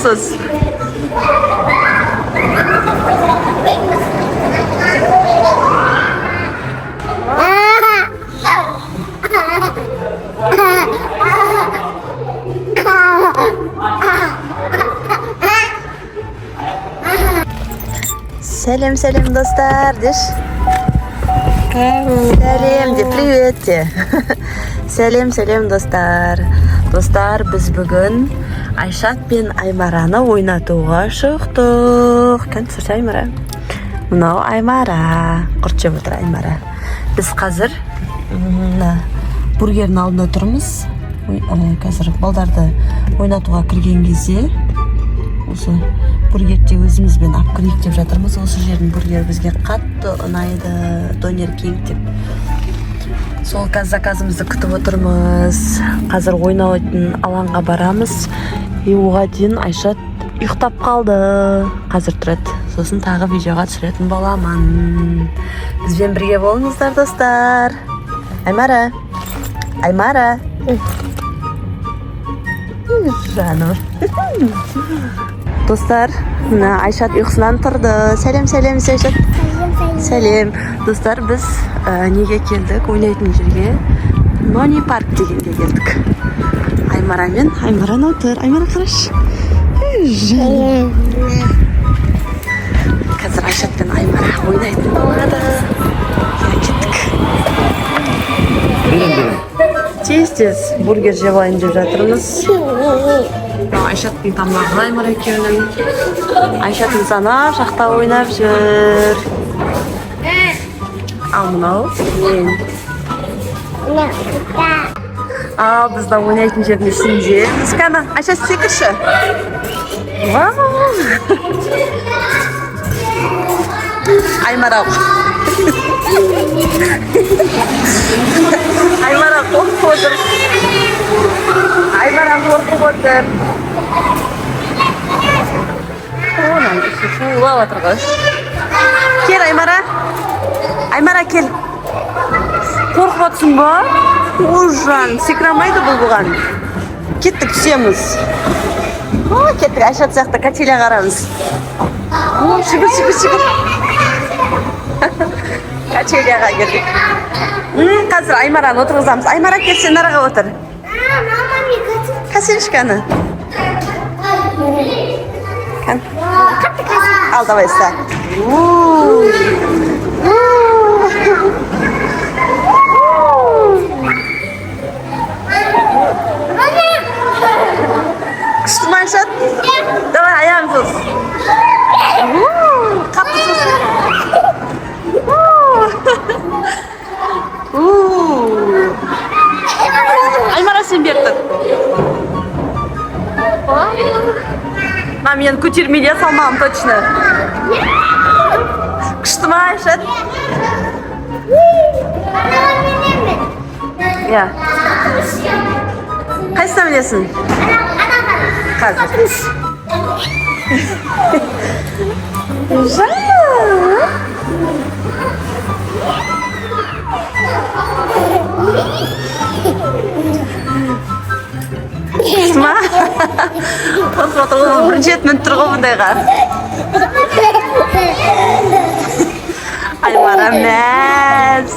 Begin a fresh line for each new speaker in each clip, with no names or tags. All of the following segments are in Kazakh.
Uykusuz. Selam dostlar. Selam de, привет de. Selam dostlar. Dostlar, biz bugun Ayshat ben Aymараны ойнатуға шықтық. Кән түсірші Аймара. Мынау Аймара. Құртшып отыр Аймара. Біз қазір бургердің алдында тұрмыз. Қазір балдарды ойнатуға кірген кезде осы бургерді өзімізбен алып кірейік деп жатырмыз. Осы жердің бургері бізге қатты ұнайды. Донер кинг деп. Сол заказымызды күтіп отырмыз. Қазір ойнайтын алаңға барамыз. Оған дейін Айшат ұйықтап қалды. Қазір тұрады. Сосын тағы видеоға түсіретін боламын. Бізбен бірге болыңыздар, достар. Аймара. Аймара. Жаным. Достар, Айшат ұйқысынан тұрды. Сәлем, Айшат. Сәлем. Достар, біз неге келдік? Ойнайтын жерге Нони парк дегенге келдік. Аймарамен, Аймараны отыр. Аймара қараш. Қазір Айшат пен Аймара ойнайтын болады. Кеттік. Тез бургер жеп алайын деп жатырмыз. Айшаттың тамағын Аймара екеуінің. Айшаттың сана шақта ойнап жүр. Ал мынау мен. Ал бізді ойнайтын жеріне сендеміз. Кәні, Айшат секірші. Вау! Аймара. Аймара қорқып отыр. Аймара қорқып отыр. Оның іші шулап отыр ғой. Кел, Аймара. Аймара, кел. Қорқып отсың ба? Ужан, секірамайды бұл бұған. Кеттік, түсеміз. Кеттік, Айшат сияқты качеля қарамыз. Шүгір. Качеляға келдік. Қазір Аймараны отырғызамыз. Аймара, кел, сен араға отыр. Кәсеншканы. Ал, давай, ста. Күшті ма, Айшат? Давай, аяғын соз. Қапты соз. Аймара, сен беріп тұр. Мен көтермеде салмағым точно. Күшті ма, Айшат? Қайсына білесің? Қазір. Жа! Күшті ма? Бірінші рет мініп тұр ғой бұндайға. Аймара мәз.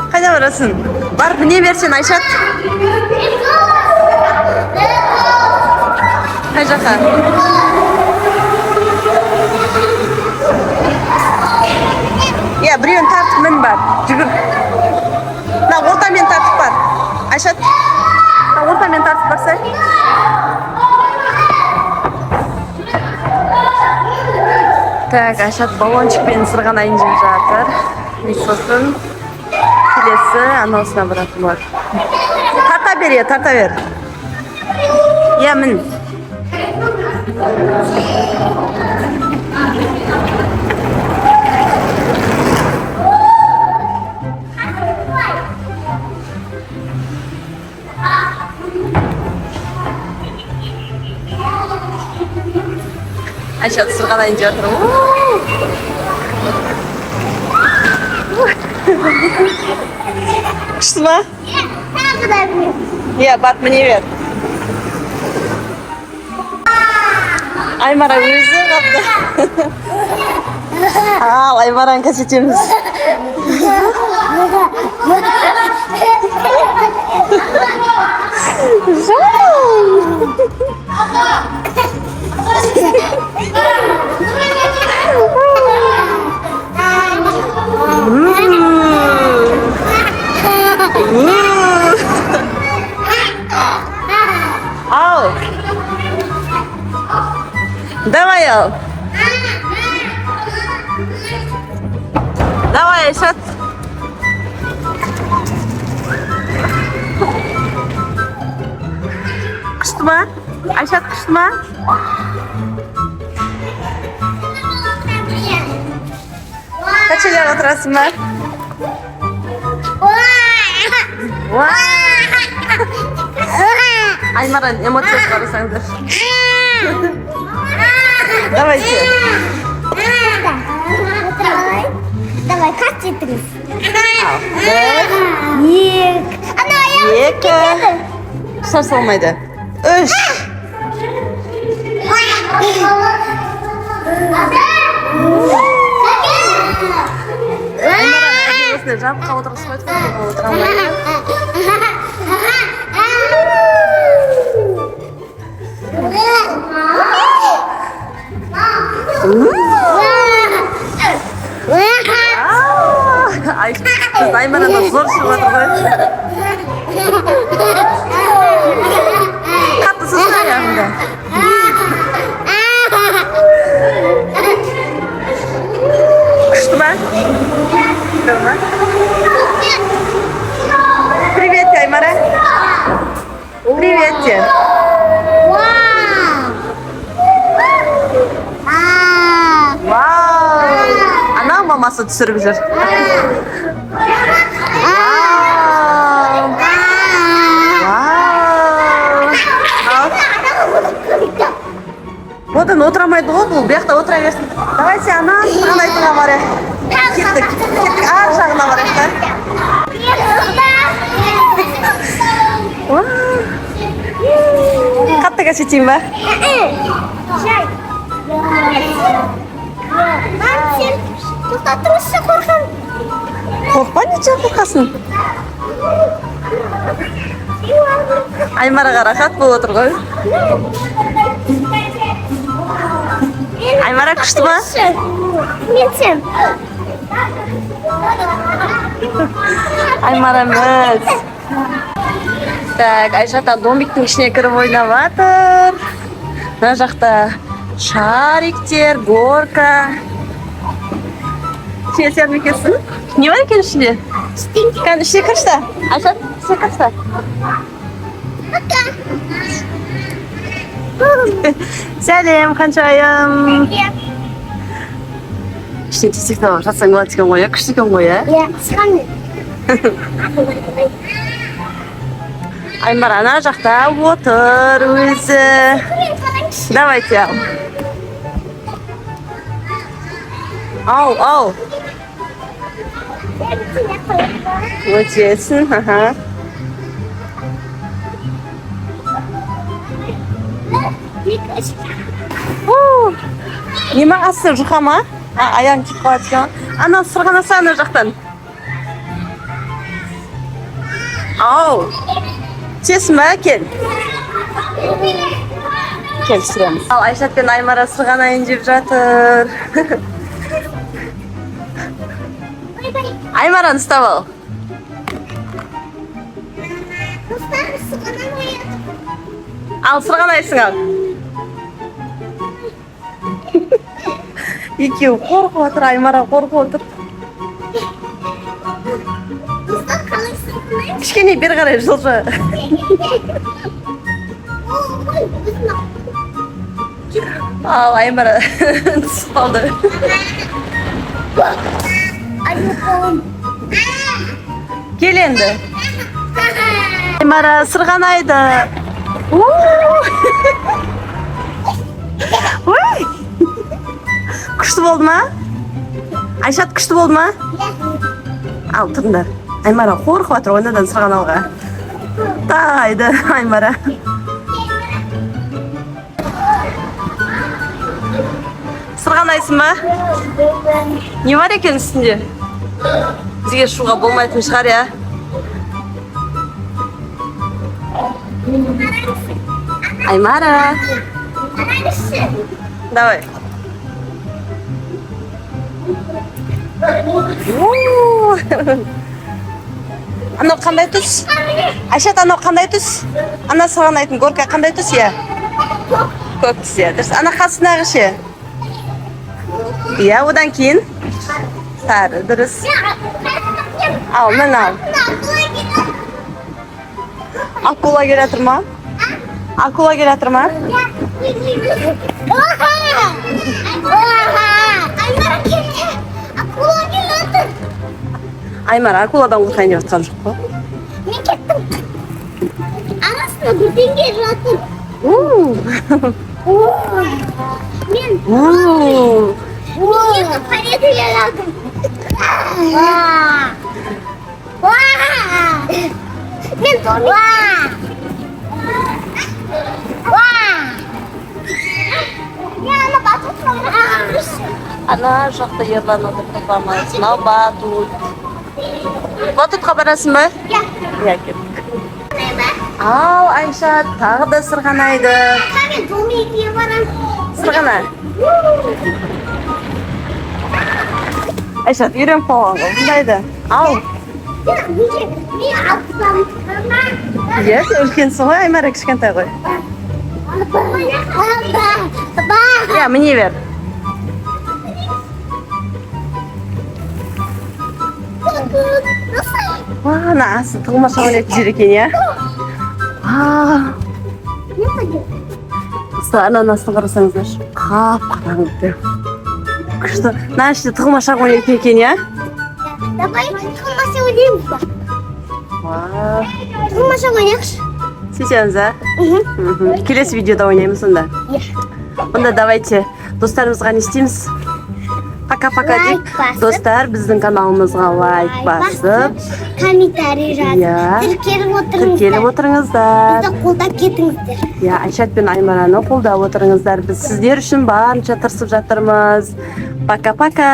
Қайда барасың? Бар, міне берсен, Айшат. Қай жаққа? Біреуін тартып мін бар. Жүгір. Ортамен тартып бар. Айшат. Ортамен тартып барсай. Так, Айшат баллончикпен сырғанайын жеп жатыр. Сосын келесі анаусына баратын бар. Тарта бер. Мін. Айшат сырғанайын деп жатыр. Күшті ма?
kadar büyük.
Ya bat mı ver? Aymara özü kaptı. Al Aymaran kaçacağımız. Al. Давай, Al. Давай, Ayşat. Kıştırma. Ayşat kıştırma. Kaç yer oturasın var? Aymaran emosiya çıkarırsandır. Давайте.
Давай, kaç ettiniz?
Bir.
Ana ayağım
İki. Sars olmaydı. Üç. Aymaran emosiya jam kaldırırsın. Kaldırırsın. Ay, kız Aymaran'da zor şurada koy. Katlısız ayağımda. Kıştı ben. Привет, Аймара. Привет тебе. Vau. Ana maması düşürüp jür. Одан отырамайды ғой бұл, бұяқта отыра берсін. Давай сен ана айтыңа барайық. Кеттік, ар жағына барайық та. Қатты кәшетейін ба?
Ben sen to'xtattirishsa qo'rqaman.
Qo'rqma, necha qo'rqasin? Aymaraga rahat bo'lib o'tir qo'y. Aymara kuchdimi?
Men sen.
Aymaramiz. Так, Ayshata dombiktің ішіне кіріп ойнаватыр. Мына жақта шариктер, горка. İçine sen mi kesin? Ne var ki içinde? Kan içine kaçta? Ayşat, içine kaçta? Selam, kançayım. İşte çiçekte var. Satsan kola çıkan koya, kış çıkan koya.
Ya, sıkan.
Aymara ana жақта otur өзі. Давайте ал. Ал. Өтесің, аха. Неме асы жұқа ма? Аяң тиіп қалады екен. Ана сырғанасы ана жақтан. Ау. Тесің ба, кел. Кел, сүреміз. Ал Айшат пен Аймара сырғанайын жеп жатыр. Аймараны ұстап ал. Ал, сырғанайсың ал. Екеуі қорқып отыр, Аймара қорқып отыр. Кішкене бері қарай жылжы. Ал, Аймара түсіп қалды. Кел енді. Аймара сырғанайды. Күшті болды ма? Айшат күшті болды ма? Ал, тұрыңдар. Аймара қорқып отыр, оныдан сырғанауға. Haydi Aymara. Sırğanayсың ба? Не var ekan üstünde? Bizga şuğa bo'lmayotgan шығар ya. Aymara. Давай. Anau qanday tus? Ayshat anau qanday tus? Ana sırğan aytın Gorka qanday tus ya? Ko'k tus ya. Durs ana qasi nag'ishi. Ya, odan keyin sari durs. Al, mana al. Akula kelatirma. Akula kelatirma. Aymara akuladan qo'rqayын deb atgan yo'q-ku.
Men ketdim. Arasida birdenga yotdim. Men pareda yaladim. Men yana batut.
Ana жоқта ерлан o'tirib topamiz. Mana batut. Batutga borasizmi? Ya, ketdik. Al Ayshat, tag'i da sirg'anaydi.
Qani do'miga boram.
Sirg'ana. Ayshat, yuring qolgan. Bundaydi. Al.
Men alsam.
Ya, ulkansan qo'y, Aymara kichkantay qo'y. Ya, miniver. Wah, nasi tug'ma o'ynayib yur ekan ya. Usta ananasni qarasangizlar, qop-qorong'u. Kuchli. Nashida tug'ma o'ynayib ekan ya.
Давай, тумаса o'ynaymiz.
Vay.
Tug'ma o'ynaymiz.
Сейчас, а? Kelesi videoda o'ynaymiz unda. Unda давайте do'stlarimizga ne istaymiz? Пока-пока deb. Do'stlar, bizning kanalimizga like bosib,
kommentariy yozib,
kelib o'tiringizlar.
Bizni qo'llab ketingizlar.
Ya, Ayshat bilan Aymarani qo'llab o'tiringizlar. Biz sizlar uchun barcha tirishib jatirmiz. Пока-пока.